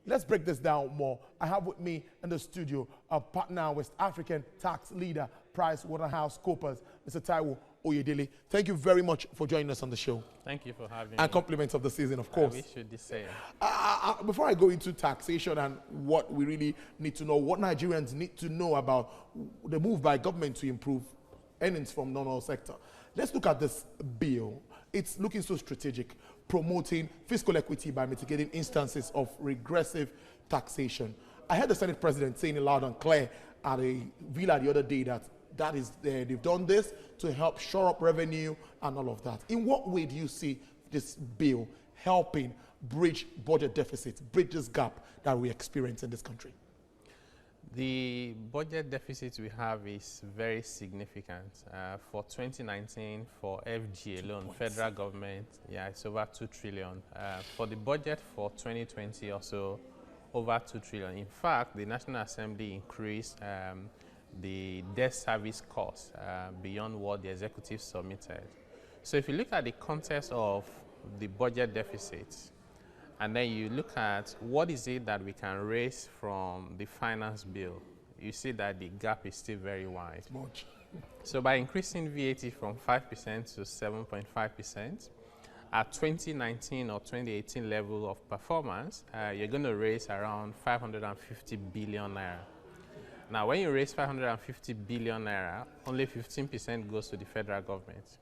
Let's break this down more. I have with me in the studio a partner, West African tax leader, PricewaterhouseCoopers, Mr. Taiwo Oyedele. Thank you very much for joining us on the show. Thank you for having me. And compliments of the season, of course. I wish you the same. Before I go into taxation and what we really need to know, what Nigerians need to know about the move by government to improve earnings from non-oil sector, let's look at this bill. It's looking so strategic, promoting fiscal equity by mitigating instances of regressive taxation. I heard the Senate President saying it loud and clear at a villa the other day that they've done this to help shore up revenue and all of that. In what way do you see this bill helping bridge budget deficits, bridge this gap that we experience in this country? The budget deficit we have is very significant. For 2019, for FG alone, federal government, it's over 2 trillion. For the budget for 2020 also, over 2 trillion. In fact, the National Assembly increased the debt service cost beyond what the executive submitted. So if you look at the context of the budget deficits, and then you look at what is it that we can raise from the finance bill, you see that the gap is still very wide. Much. So by increasing VAT from 5% to 7.5%, at 2019 or 2018 level of performance, you're going to raise around 550 billion naira. Now, when you raise 550 billion naira, only 15% goes to the federal government.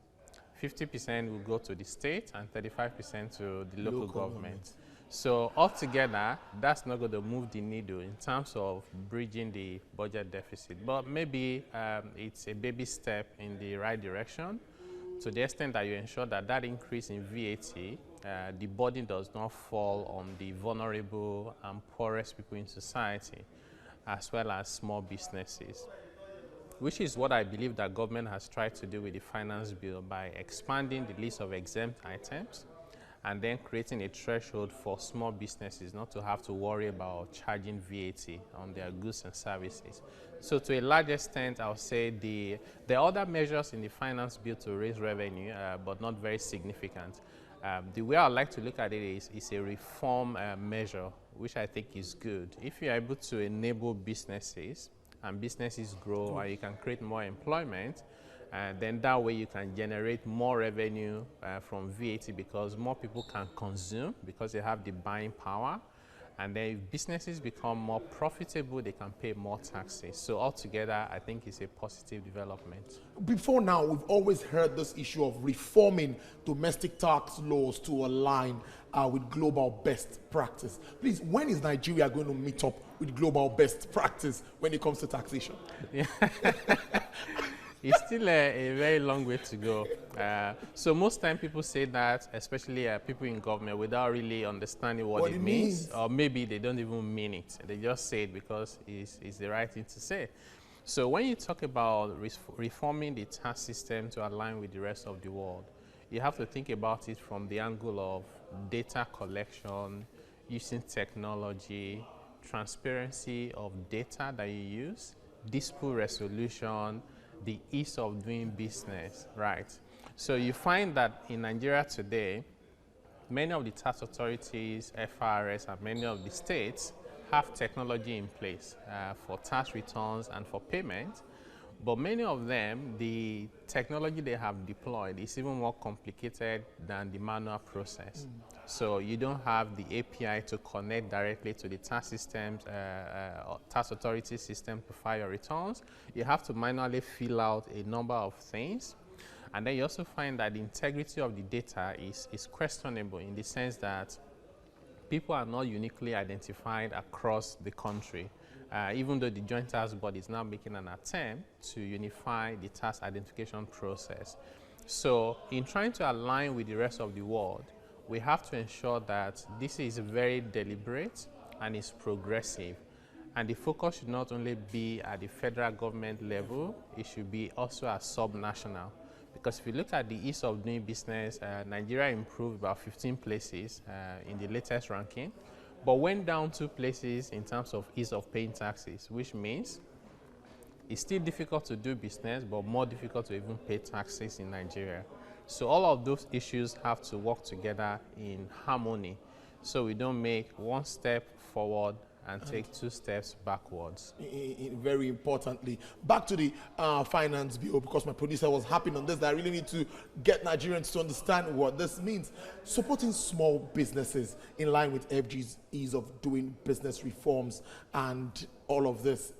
50% will go to the state and 35% to the local government. So altogether, that's not going to move the needle in terms of bridging the budget deficit. But maybe it's a baby step in the right direction to the extent that you ensure that that increase in VAT, the burden does not fall on the vulnerable and poorest people in society, as well as small businesses, which is what I believe that government has tried to do with the finance bill by expanding the list of exempt items and then creating a threshold for small businesses not to have to worry about charging VAT on their goods and services. So to a large extent, I would say there are other measures in the finance bill to raise revenue, but not very significant. The way I like to look at it is a reform measure, which I think is good. If you're able to enable businesses and businesses grow and you can create more employment, then that way you can generate more revenue from VAT because more people can consume because they have the buying power. And then if businesses become more profitable, they can pay more taxes. So altogether, I think it's a positive development. Before now, we've always heard this issue of reforming domestic tax laws to align with global best practice. Please, when is Nigeria going to meet up with global best practice when it comes to taxation? Yeah. It's still a very long way to go. So most time people say that, especially people in government, without really understanding what it means, or maybe they don't even mean it. They just say it because it's the right thing to say. So when you talk about reforming the tax system to align with the rest of the world, you have to think about it from the angle of data collection, using technology, transparency of data that you use, dispute resolution, the ease of doing business, right? So you find that in Nigeria today, many of the tax authorities, FRS, and many of the states have technology in place for tax returns and for payment. But many of them, the technology they have deployed is even more complicated than the manual process. So you don't have the API to connect directly to the tax systems, tax authority system to file your returns. You have to manually fill out a number of things. And then you also find that the integrity of the data is questionable in the sense that people are not uniquely identified across the country. Even though the Joint Tax Board is now making an attempt to unify the tax identification process. So in trying to align with the rest of the world, we have to ensure that this is very deliberate and is progressive. And the focus should not only be at the federal government level, it should be also at sub-national. Because if you look at the ease of doing business, Nigeria improved about 15 places in the latest ranking, but went down 2 places in terms of ease of paying taxes, which means it's still difficult to do business, but more difficult to even pay taxes in Nigeria. So all of those issues have to work together in harmony so we don't make one step forward and take 2 steps backwards. Very importantly, back to the finance bill, because my producer was harping on this, that I really need to get Nigerians to understand what this means. Supporting small businesses in line with FG's ease of doing business reforms and all of this.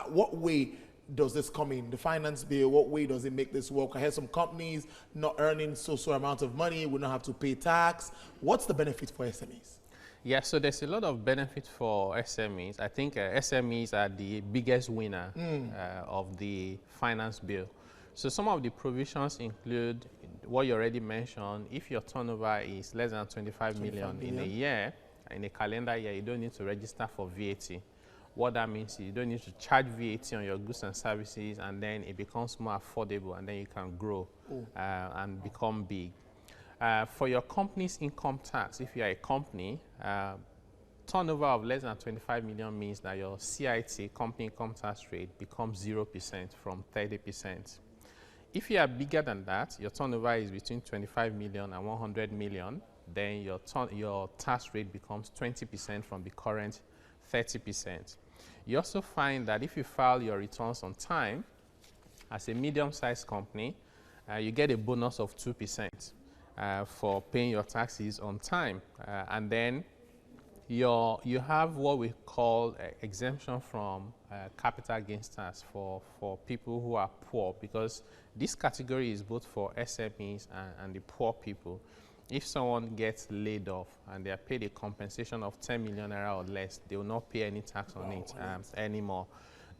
What way does this come in? The finance bill, what way does it make this work? I heard some companies not earning so amount of money will not have to pay tax. What's the benefit for SMEs? Yeah, so there's a lot of benefit for SMEs. I think SMEs are the biggest winner of the finance bill. So some of the provisions include what you already mentioned. If your turnover is less than 25 million in a year, in a calendar year, you don't need to register for VAT. What that means is you don't need to charge VAT on your goods and services, and then it becomes more affordable, and then you can grow and become big. For your company's income tax, if you are a company, turnover of less than 25 million means that your CIT, company income tax rate, becomes 0% from 30%. If you are bigger than that, your turnover is between 25 million and 100 million, then your tax rate becomes 20% from the current 30%. You also find that if you file your returns on time, as a medium-sized company, you get a bonus of 2%. For paying your taxes on time, and then you have what we call exemption from capital gains tax for people who are poor, because this category is both for SMEs and the poor people. If someone gets laid off and they are paid a compensation of 10 million naira or less, they will not pay any tax on it anymore.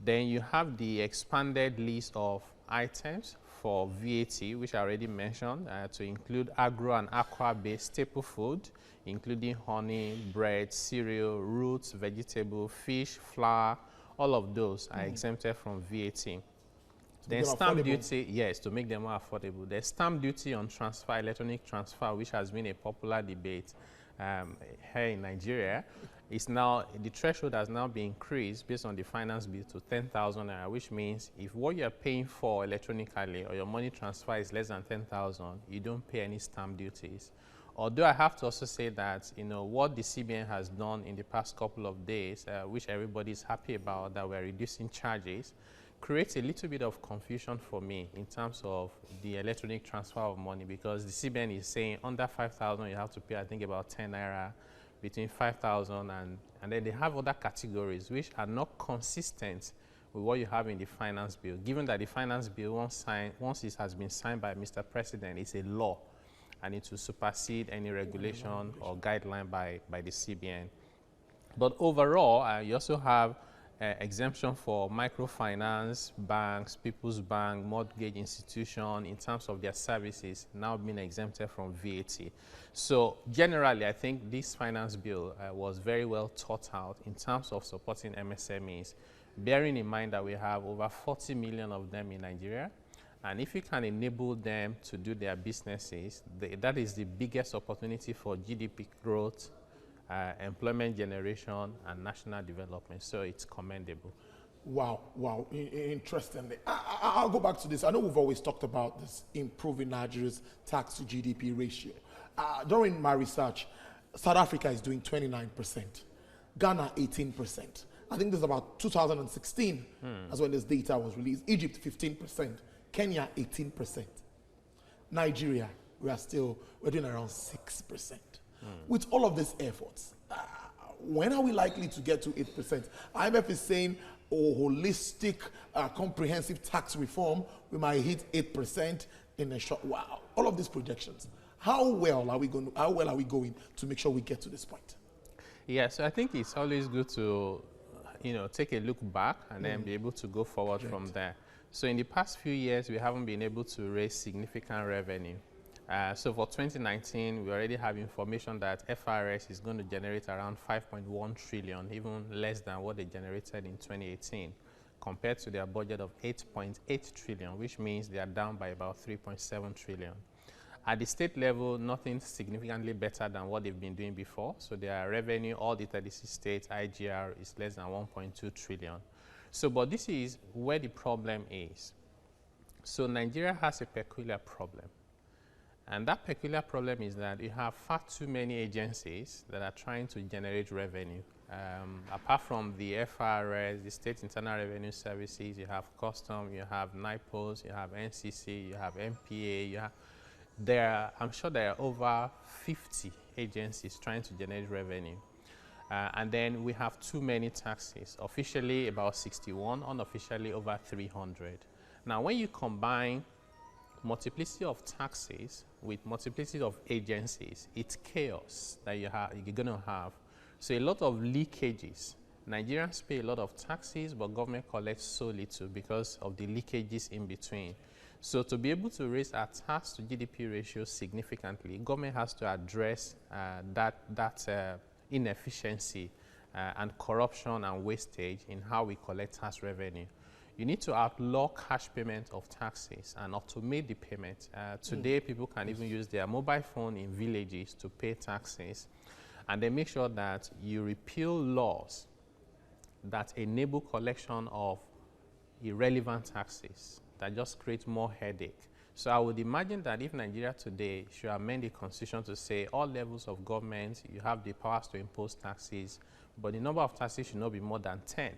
Then you have the expanded list of items for VAT, which I already mentioned, to include agro and aqua-based staple food, including honey, bread, cereal, roots, vegetable, fish, flour. All of those are exempted from VAT. Then stamp duty, yes, to make them more affordable. There's stamp duty on transfer, electronic transfer, which has been a popular debate here in Nigeria. It's now, the threshold has now been increased based on the finance bill to 10,000 naira, which means if what you're paying for electronically or your money transfer is less than 10,000, you don't pay any stamp duties. Although I have to also say that, you know, what the CBN has done in the past couple of days, which everybody is happy about, that we're reducing charges, creates a little bit of confusion for me in terms of the electronic transfer of money, because the CBN is saying under 5,000 you have to pay, I think, about 10 naira, between 5,000 and then they have other categories which are not consistent with what you have in the finance bill, given that the finance bill, once it has been signed by Mr. President, is a law and it will supersede any regulation or guideline by the CBN. But overall, you also have exemption for microfinance banks, People's Bank, mortgage institution, in terms of their services now being exempted from VAT. So generally, I think this finance bill was very well thought out in terms of supporting MSMEs, bearing in mind that we have over 40 million of them in Nigeria. And if you can enable them to do their businesses, that is the biggest opportunity for GDP growth, employment generation, and national development. So it's commendable. Wow, wow, interestingly. I'll go back to this. I know we've always talked about this improving Nigeria's tax to GDP ratio. During my research, South Africa is doing 29%, Ghana 18%. I think this is about 2016, as when this data was released. Egypt 15%, Kenya 18%. Nigeria, we're doing around 6%. With all of these efforts, when are we likely to get to 8%? IMF is saying, holistic, comprehensive tax reform, we might hit 8% in a short while. All of these projections, how well are we going to make sure we get to this point? Yeah, so I think it's always good to, take a look back and then be able to go forward from there. So in the past few years, we haven't been able to raise significant revenue. So for 2019, we already have information that FRS is going to generate around 5.1 trillion, even less than what they generated in 2018, compared to their budget of 8.8 trillion, which means they are down by about 3.7 trillion. At the state level, nothing significantly better than what they've been doing before. So their revenue, all the 36 states, IGR, is less than 1.2 trillion. So, but this is where the problem is. So Nigeria has a peculiar problem. And that peculiar problem is that you have far too many agencies that are trying to generate revenue. Apart from the FRS, the State Internal Revenue Services, you have Custom, you have NIPOS, you have NCC, you have MPA, I'm sure there are over 50 agencies trying to generate revenue. And then we have too many taxes, officially about 61, unofficially over 300. Now, when you combine multiplicity of taxes with multiplicity of agencies, it's chaos that you're going to have. So a lot of leakages. Nigerians pay a lot of taxes, but government collects so little because of the leakages in between. So to be able to raise our tax to GDP ratio significantly, government has to address that inefficiency and corruption and wastage in how we collect tax revenue. You need to outlaw cash payment of taxes and automate the payment. Today, people can even use their mobile phone in villages to pay taxes. And then make sure that you repeal laws that enable collection of irrelevant taxes that just create more headache. So I would imagine that if Nigeria today should amend the constitution to say all levels of government, you have the powers to impose taxes, but the number of taxes should not be more than 10.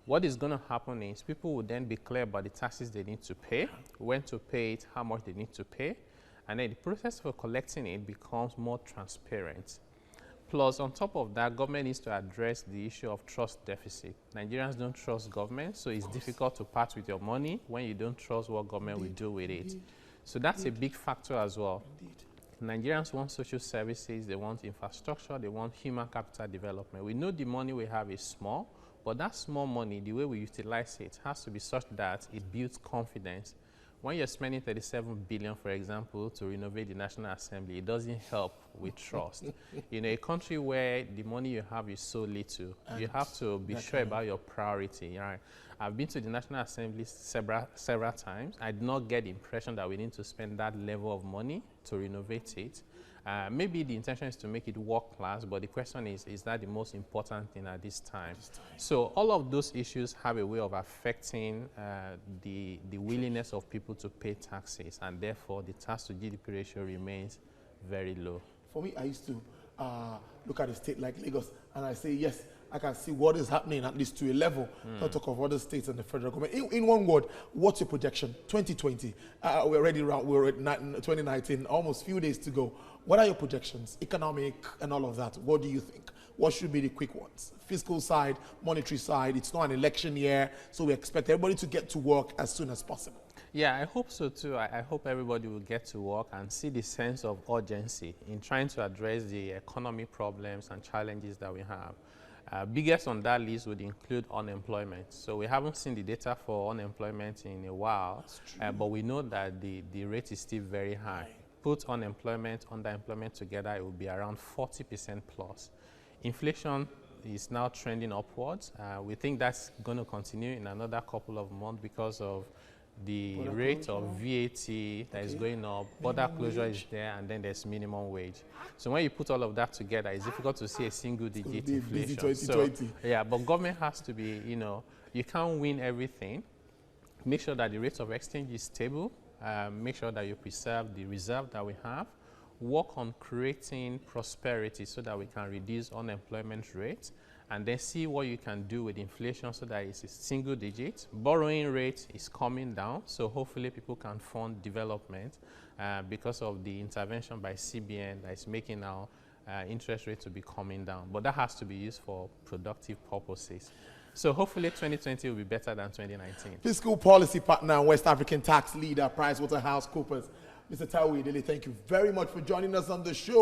What is going to happen is people will then be clear about the taxes they need to pay, when to pay it, how much they need to pay, and then the process for collecting it becomes more transparent. Plus, on top of that, government needs to address the issue of trust deficit. Nigerians don't trust government, so it's difficult to part with your money when you don't trust what government will do with it. So that's a big factor as well. Nigerians want social services, they want infrastructure, they want human capital development. We know the money we have is small, but that small money, the way we utilize it, has to be such that it builds confidence. When you're spending 37 billion, for example, to renovate the National Assembly, it doesn't help with trust. In a country where the money you have is so little, you have to be sure about your priority. Right? I've been to the National Assembly several times. I did not get the impression that we need to spend that level of money to renovate it. Maybe the intention is to make it world class, but the question is that the most important thing at this time? So all of those issues have a way of affecting the willingness of people to pay taxes, and therefore the tax to GDP ratio remains very low. For me, I used to look at a state like Lagos, and I say, yes, I can see what is happening at least to a level, not talk of other states and the federal government. In one word, what's your projection? 2020, we're already around, we're at 2019, almost few days to go. What are your projections, economic and all of that? What do you think? What should be the quick ones? Fiscal side, monetary side, it's not an election year, so we expect everybody to get to work as soon as possible. Yeah, I hope so too. I hope everybody will get to work and see the sense of urgency in trying to address the economic problems and challenges that we have. Biggest on that list would include unemployment. So we haven't seen the data for unemployment in a while, but we know that the rate is still very high. Put unemployment, underemployment together, it will be around 40% plus. Inflation is now trending upwards. We think that's going to continue in another couple of months because of the rate of VAT that is going up, border closure is there, and then there's minimum wage. So when you put all of that together, it's difficult to see a single-digit inflation. So, yeah, but government has to be, you can't win everything. Make sure that the rate of exchange is stable. Make sure that you preserve the reserve that we have. Work on creating prosperity so that we can reduce unemployment rate, and then see what you can do with inflation so that it's a single digit. Borrowing rate is coming down, so hopefully people can fund development because of the intervention by CBN that is making now interest rate to be coming down. But that has to be used for productive purposes. So hopefully 2020 will be better than 2019. Fiscal policy partner and West African tax leader, PricewaterhouseCoopers, Mr. Taiwo Idele, thank you very much for joining us on the show.